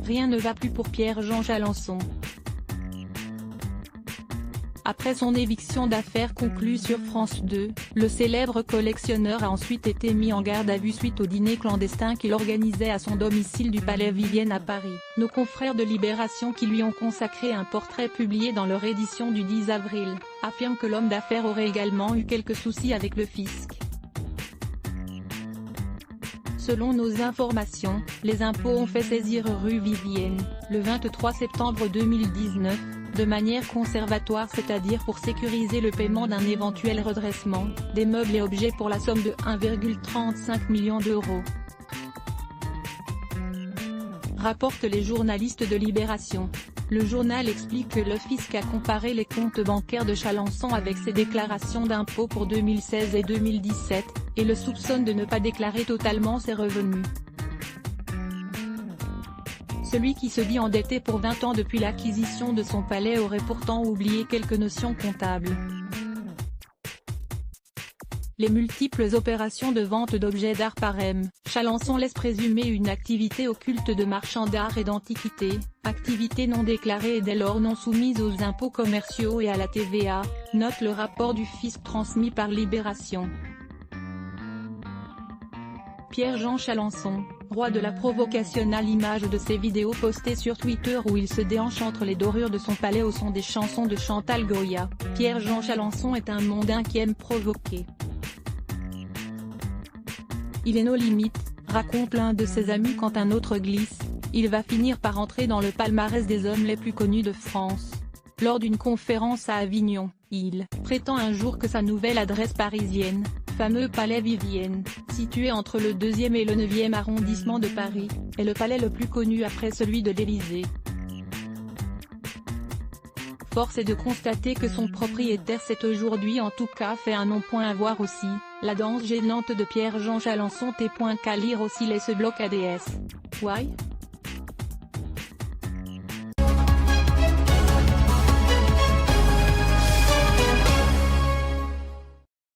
Rien ne va plus pour Pierre-Jean Chalancon. Après son éviction d'affaires conclue sur France 2, le célèbre collectionneur a ensuite été mis en garde à vue suite au dîner clandestin qu'il organisait à son domicile du Palais Vivienne à Paris. Nos confrères de Libération qui lui ont consacré un portrait publié dans leur édition du 10 avril, affirment que l'homme d'affaires aurait également eu quelques soucis avec le fisc. Selon nos informations, les impôts ont fait saisir rue Vivienne, le 23 septembre 2019, de manière conservatoire, c'est-à-dire pour sécuriser le paiement d'un éventuel redressement, des meubles et objets pour la somme de 1,35 million d'euros. Rapportent les journalistes de Libération. Le journal explique que le fisc a comparé les comptes bancaires de Chalancon avec ses déclarations d'impôts pour 2016 et 2017, et le soupçonne de ne pas déclarer totalement ses revenus. Celui qui se dit endetté pour 20 ans depuis l'acquisition de son palais aurait pourtant oublié quelques notions comptables. Les multiples opérations de vente d'objets d'art par M. Chalancon laissent présumer une activité occulte de marchand d'art et d'antiquités, activité non déclarée et dès lors non soumise aux impôts commerciaux et à la TVA, note le rapport du fisc transmis par Libération. Pierre-Jean Chalancon, roi de la provocation à l'image de ses vidéos postées sur Twitter où il se déhanche entre les dorures de son palais au son des chansons de Chantal Goya. Pierre-Jean Chalancon est un mondain qui aime provoquer. Il est nos limites, raconte l'un de ses amis quand un autre glisse, il va finir par entrer dans le palmarès des hommes les plus connus de France. Lors d'une conférence à Avignon, il prétend un jour que sa nouvelle adresse parisienne, fameux Palais Vivienne, situé entre le 2e et le 9e arrondissement de Paris, est le palais le plus connu après celui de l'Élysée. Force est de constater que son propriétaire s'est aujourd'hui en tout cas fait un nom. À voir aussi, la danse gênante de Pierre-Jean Chalancon. Qu'à lire aussi les ce bloc ADS. Why?